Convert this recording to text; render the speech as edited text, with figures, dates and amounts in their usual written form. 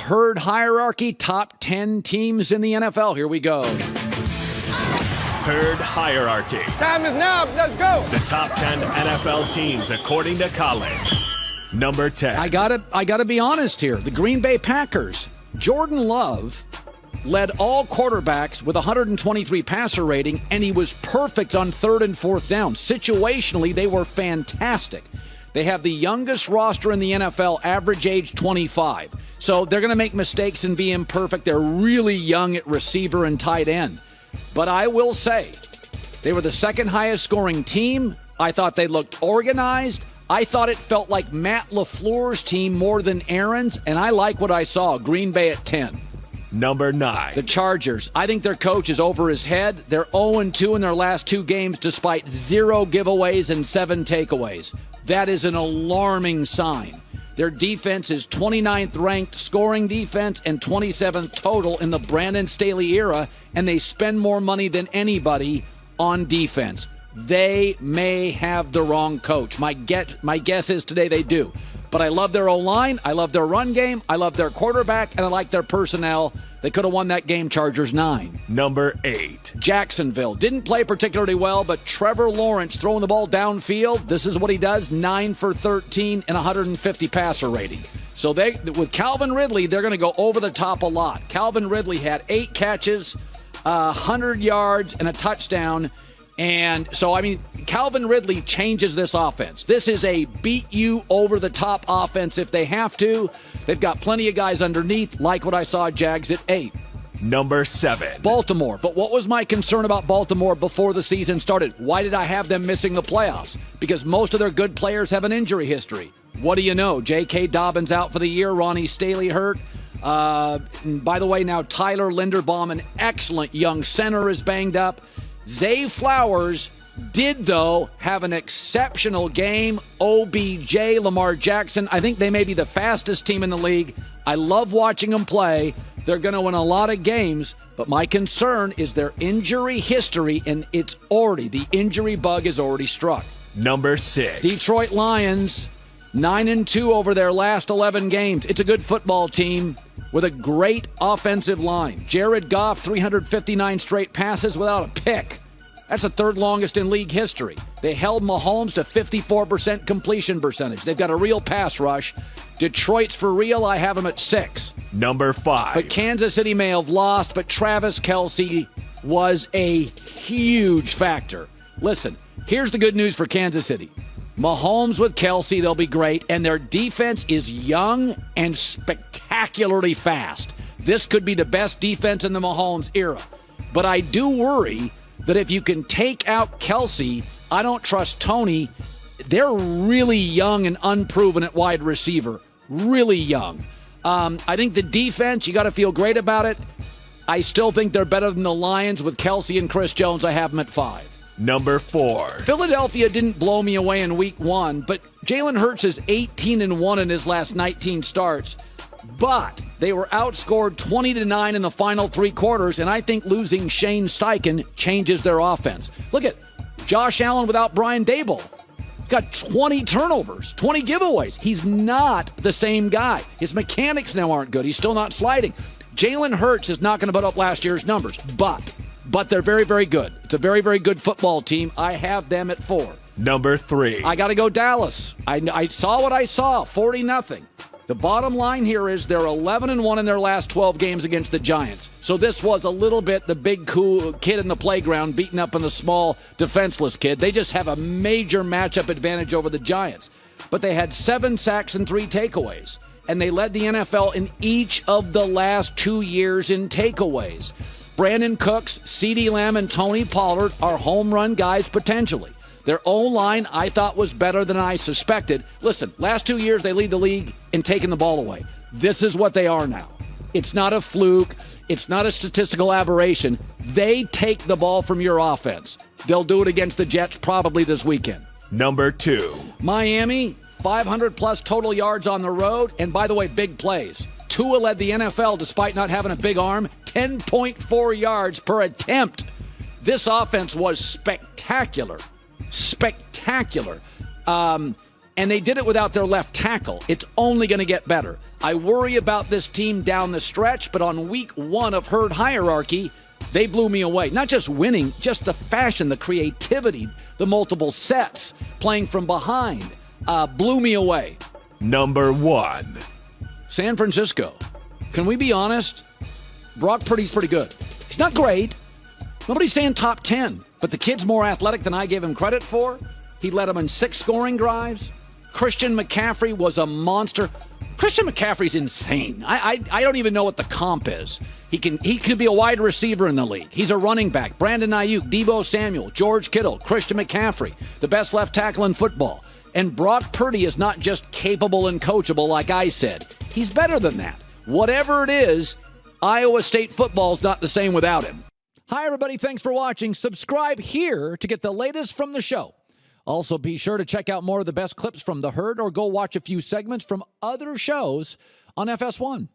Herd Hierarchy, top 10 teams in the NFL. Here we go. Herd Hierarchy. Time is now. Let's go. The top 10 NFL teams according to Colin. Number 10. I gotta be honest here. The Green Bay Packers. Jordan Love led all quarterbacks with 123 passer rating, and he was perfect on third and fourth down. Situationally, they were fantastic. They have the youngest roster in the NFL, average age 25. So they're going to make mistakes and be imperfect. They're really young at receiver and tight end. But I will say, they were the second highest scoring team. I thought they looked organized. I thought it felt like Matt LaFleur's team more than Aaron's, and I like what I saw. Green Bay at 10. Number 9. The Chargers. I think their coach is over his head. They're 0-2 in their last 2 games despite 0 giveaways and 7 takeaways. That is an alarming sign. Their defense is 29th ranked scoring defense and 27th total in the Brandon Staley era, and they spend more money than anybody on defense. They may have the wrong coach. My guess is today they do. But I love their O-line, I love their run game, I love their quarterback, and I like their personnel. They could have won that game, Chargers 9. Number 8. Jacksonville. Didn't play particularly well, but Trevor Lawrence throwing the ball downfield, this is what he does, 9 for 13 and 150 passer rating. So with Calvin Ridley, they're going to go over the top a lot. Calvin Ridley had 8 catches, 100 yards, and a touchdown. And so, Calvin Ridley changes this offense. This is a beat-you-over-the-top offense if they have to. They've got plenty of guys underneath, like what I saw Jags at 8. Number 7. Baltimore. But what was my concern about Baltimore before the season started? Why did I have them missing the playoffs? Because most of their good players have an injury history. What do you know? J.K. Dobbins out for the year. Ronnie Staley hurt. By the way, now Tyler Linderbaum, an excellent young center, is banged up. Zay Flowers did, though, have an exceptional game. OBJ, Lamar Jackson, I think they may be the fastest team in the league. I love watching them play. They're going to win a lot of games, but my concern is their injury history, and the injury bug is already struck. Number 6. Detroit Lions, 9-2 over their last 11 games. It's a good football team with a great offensive line. Jared Goff, 359 straight passes without a pick. That's the third longest in league history. They held Mahomes to 54% completion percentage. They've got a real pass rush. Detroit's for real. I have them at 6. Number 5. But Kansas City may have lost, but Travis Kelce was a huge factor. Listen, here's the good news for Kansas City. Mahomes with Kelce, they'll be great, and their defense is young and spectacularly fast. This could be the best defense in the Mahomes era. But I do worry that if you can take out Kelce, I don't trust Tony. They're really young and unproven at wide receiver. Really young. I think the defense, you got to feel great about it. I still think they're better than the Lions with Kelce and Chris Jones. I have them at 5. Number 4. Philadelphia didn't blow me away in week 1, but Jalen Hurts is 18-1 in his last 19 starts. But they were outscored 20-9 in the final 3 quarters, and I think losing Shane Steichen changes their offense. Look at Josh Allen without Brian Daboll. Got 20 turnovers, 20 giveaways. He's not the same guy. His mechanics now aren't good. He's still not sliding. Jalen Hurts is not going to put up last year's numbers, but they're very, very good. It's a very, very good football team. I have them at 4. Number 3. I got to go Dallas. I saw what I saw, 40-0. The bottom line here is they're 11-1 in their last 12 games against the Giants. So this was a little bit the big cool kid in the playground beating up on the small defenseless kid. They just have a major matchup advantage over the Giants. But they had 7 sacks and 3 takeaways. And they led the NFL in each of the last 2 years in takeaways. Brandon Cooks, CeeDee Lamb, and Tony Pollard are home run guys potentially. Their O-line, I thought, was better than I suspected. Listen, last 2 years, they lead the league in taking the ball away. This is what they are now. It's not a fluke. It's not a statistical aberration. They take the ball from your offense. They'll do it against the Jets probably this weekend. Number 2. Miami, 500-plus total yards on the road. And by the way, big plays. Tua led the NFL despite not having a big arm. 10.4 yards per attempt. This offense was spectacular. Spectacular. And they did it without their left tackle. It's only going to get better. I worry about this team down the stretch, but on week 1 of Herd Hierarchy, they blew me away. Not just winning, just the fashion, the creativity, the multiple sets, playing from behind, blew me away. Number 1. San Francisco. Can we be honest? Brock Purdy's pretty good. He's not great. Nobody's saying top 10, but the kid's more athletic than I gave him credit for. He led them in 6 scoring drives. Christian McCaffrey was a monster. Christian McCaffrey's insane. I don't even know what the comp is. He could be a wide receiver in the league. He's a running back. Brandon Ayuk, Deebo Samuel, George Kittle, Christian McCaffrey, the best left tackle in football. And Brock Purdy is not just capable and coachable like I said. He's better than that. Whatever it is, Iowa State football's not the same without him. Hi, everybody. Thanks for watching. Subscribe here to get the latest from the show. Also, be sure to check out more of the best clips from The Herd or go watch a few segments from other shows on FS1.